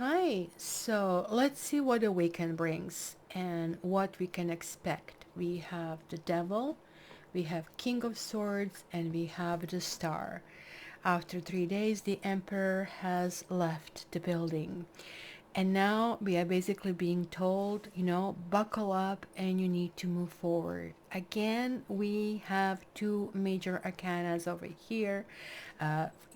Hi, so let's see what the weekend brings and what we can expect. We have the devil, we have King of Swords, and we have the star. After 3 days, the emperor has left the building. And now we are basically being told, buckle up and you need to move forward. Again, we have two major arcanas over here,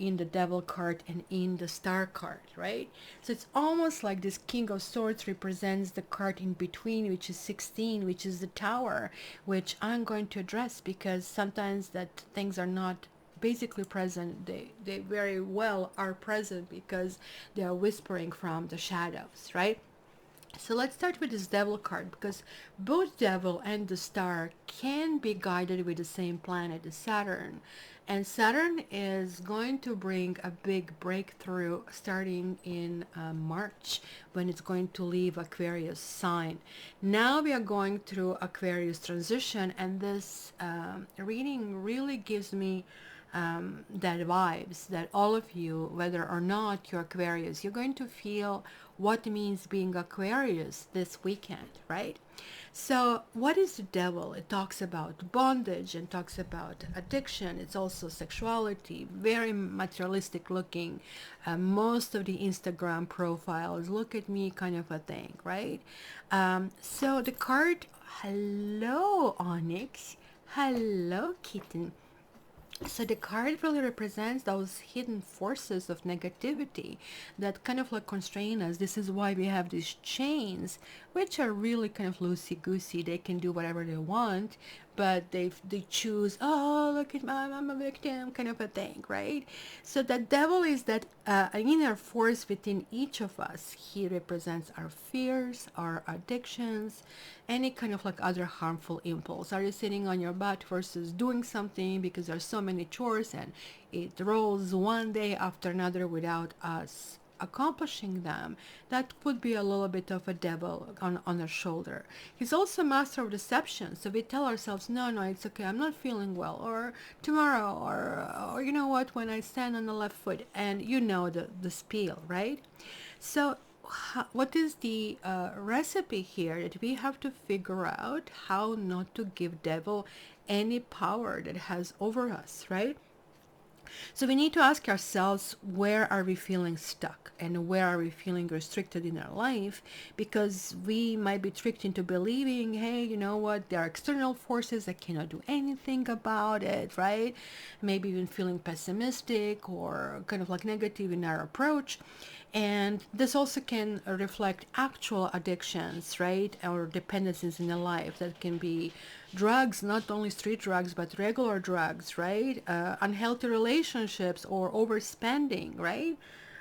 in the devil card and in the star card, right? So it's almost like this King of Swords represents the card in between, which is 16, which is the tower, which I'm going to address because sometimes that things are not basically present. They very well are present because they are whispering from the shadows, right? So let's start with this devil card because both devil and the star can be guided with the same planet, the Saturn. And Saturn is going to bring a big breakthrough starting in March when it's going to leave Aquarius sign. Now we are going through Aquarius transition, and this reading really gives me that vibes that all of you, whether or not you're Aquarius, you're going to feel what it means being Aquarius this weekend, right? So, what is the devil? It talks about bondage and talks about addiction. It's also sexuality, very materialistic looking. Most of the Instagram profiles, look at me kind of a thing, right? So, the card, hello, Onyx. Hello, kitten. So the card really represents those hidden forces of negativity that kind of like constrain us. This is why we have these chains, which are really kind of loosey goosey. They can do whatever they want, but they choose, oh, look at me, I'm a victim, kind of a thing, right? So the devil is that an inner force within each of us. He represents our fears, our addictions, any kind of like other harmful impulse. Are you sitting on your butt versus doing something because there's so many chores and it rolls one day after another without us accomplishing them? That could be a little bit of a devil on our shoulder. He's also master of deception, so we tell ourselves, no, no, it's okay, I'm not feeling well, or tomorrow, or you know what, when I stand on the left foot, and you know the spiel, right? So what is the recipe here that we have to figure out how not to give devil any power that has over us, right? So we need to ask ourselves, where are we feeling stuck and where are we feeling restricted in our life? Because we might be tricked into believing, hey, you know what, there are external forces that cannot do anything about it, right? Maybe even feeling pessimistic or kind of like negative in our approach. And this also can reflect actual addictions, right? Or dependencies in the life that can be drugs, not only street drugs, but regular drugs, right? Unhealthy relationships or overspending, right?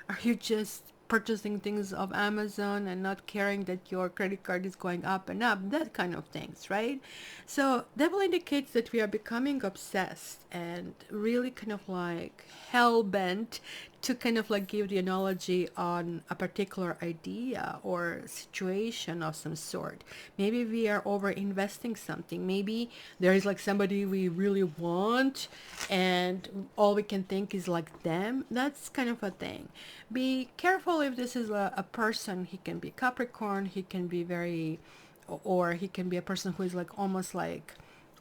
Are you just purchasing things of Amazon and not caring that your credit card is going up and up? That kind of things, right? So that will indicate that we are becoming obsessed and really kind of like hell bent to kind of like give the analogy on a particular idea or situation of some sort. Maybe we are over investing something. Maybe there is like somebody we really want and all we can think is like them. That's kind of a thing. Be careful if this is a person. He can be Capricorn, he can be very, or he can be a person who is like almost like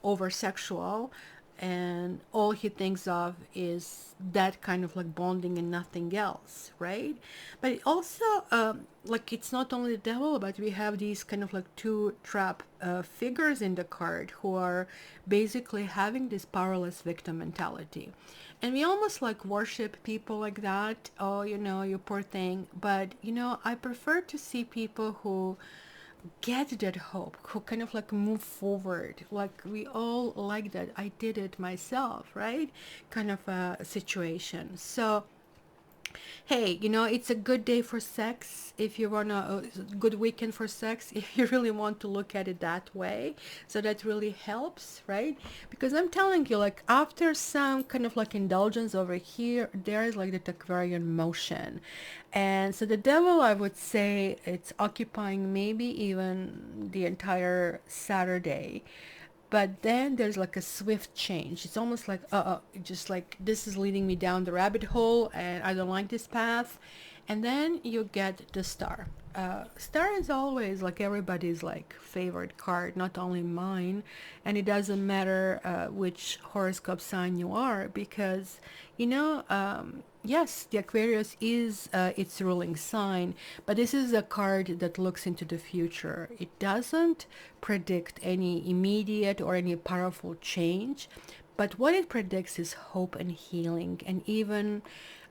over sexual, and all he thinks of is that kind of like bonding and nothing else, right? But it also, like, it's not only the devil, but we have these kind of like two trap figures in the card who are basically having this powerless victim mentality, and we almost like worship people like that. Oh, you poor thing. But I prefer to see people who get that hope, who kind of like move forward. Like, we all like that. I did it myself, right? Kind of a situation. So hey, it's a good day for sex if you want a good weekend for sex, if you really want to look at it that way. So that really helps, right? Because I'm telling you, like, after some kind of like indulgence over here, there is like the Aquarian motion. And so the devil, I would say, it's occupying maybe even the entire Saturday, but then there's like a swift change. It's almost like just like, this is leading me down the rabbit hole and I don't like this path. And then you get the star. Star is always like everybody's like favorite card, not only mine. And it doesn't matter which horoscope sign you are, because yes, the Aquarius is its ruling sign, but this is a card that looks into the future. It doesn't predict any immediate or any powerful change, but what it predicts is hope and healing, and even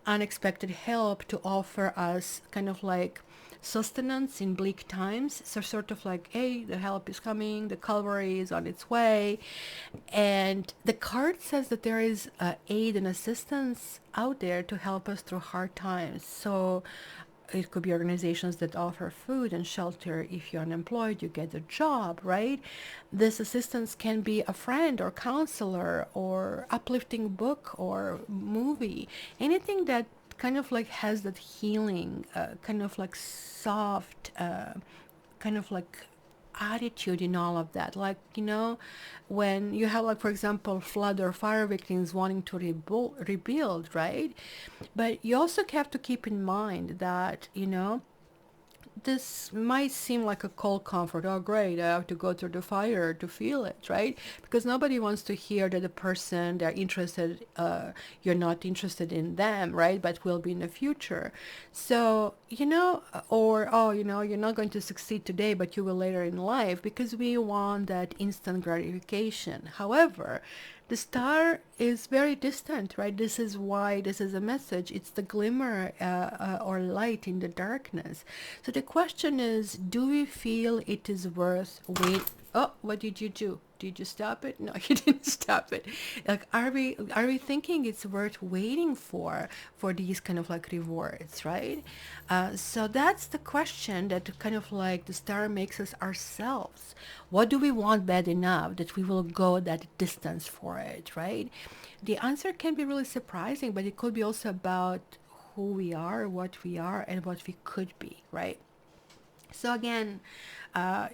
unexpected help to offer us kind of like sustenance in bleak times. So sort of like, hey, the help is coming, the cavalry is on its way. And the card says that there is aid and assistance out there to help us through hard times. So it could be organizations that offer food and shelter. If you're unemployed, you get a job, right? This assistance can be a friend or counselor or uplifting book or movie, anything that kind of like has that healing, kind of like soft, kind of like attitude in all of that. Like, when you have, like, for example, flood or fire victims wanting to rebuild, right? But you also have to keep in mind that, this might seem like a cold comfort. Oh, great, I have to go through the fire to feel it, right? Because nobody wants to hear that the person they're interested, you're not interested in them, right? But will be in the future. So, or, oh, you're not going to succeed today, but you will later in life, because we want that instant gratification. However, the star is very distant, right? This is why this is a message. It's the glimmer or light in the darkness. So the question is, do we feel it is worth wait? Oh, what did you do? Did you stop it? No, you didn't stop it. Like, are we thinking it's worth waiting for these kind of like rewards, right? So that's the question that kind of like the star makes us ourselves. What do we want bad enough that we will go that distance for it, right? The answer can be really surprising, but it could be also about who we are, what we are, and what we could be, right? So again,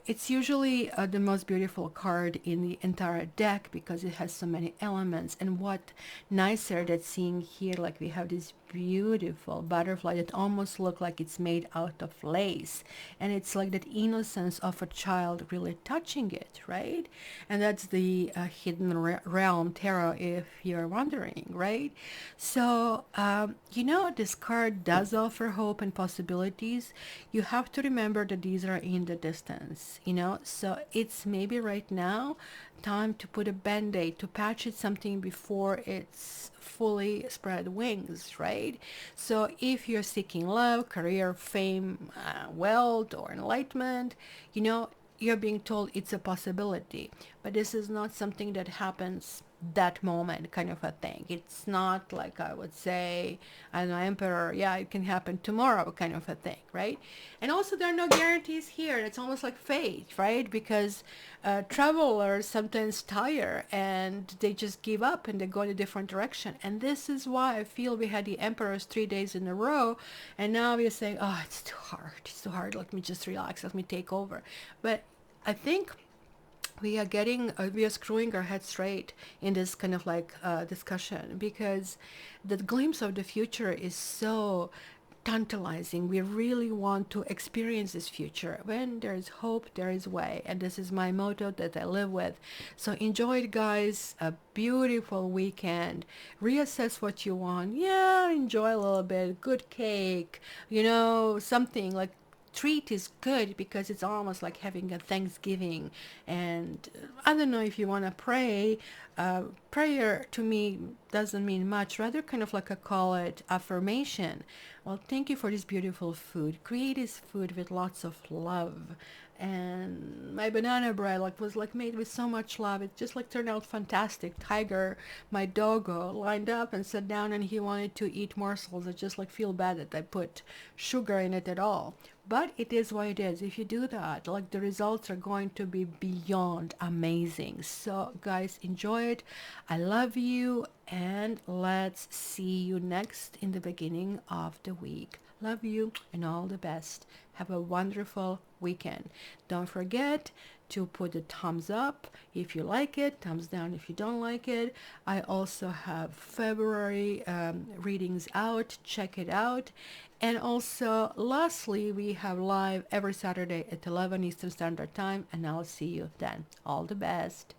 it's usually the most beautiful card in the entire deck because it has so many elements. And what nicer than seeing here, like we have this beautiful butterfly that almost look like it's made out of lace, and it's like that innocence of a child really touching it, right? And that's the hidden realm tarot, if you're wondering, right? So this card does offer hope and possibilities. You have to remember that these are in the distance, so it's maybe right now time to put a band-aid, to patch it something before it's fully spread wings, right? So if you're seeking love, career, fame, wealth, or enlightenment, you're being told it's a possibility, but this is not something that happens that moment, kind of a thing. It's not like, I would say, I don't know, emperor, yeah, it can happen tomorrow, kind of a thing, right? And also there are no guarantees here. It's almost like fate, right? Because travelers sometimes tire and they just give up and they go in a different direction. And this is why I feel we had the emperors 3 days in a row, and now we're saying, oh, it's too hard, let me just relax, let me take over. But I think we are screwing our heads straight in this kind of like discussion, because the glimpse of the future is so tantalizing. We really want to experience this future. When there is hope, there is way, and this is my motto that I live with. So enjoy it, guys. A beautiful weekend. Reassess what you want. Yeah, enjoy a little bit. Good cake, something like treat is good, because it's almost like having a Thanksgiving. And I don't know if you want to pray. Prayer to me doesn't mean much, rather kind of like I call it affirmation. Well, thank you for this beautiful food. Create this food with lots of love. And my banana bread was like made with so much love. It just like turned out fantastic. Tiger, my doggo, lined up and sat down, and he wanted to eat morsels. I just like feel bad that I put sugar in it at all. But it is what it is. If you do that, like, the results are going to be beyond amazing. So guys, enjoy it. I love you, and let's see you next in the beginning of the week. Love you and all the best. Have a wonderful weekend. Don't forget to put a thumbs up if you like it, thumbs down if you don't like it. I also have February readings out. Check it out. And also, lastly, we have live every Saturday at 11 Eastern Standard Time, and I'll see you then. All the best.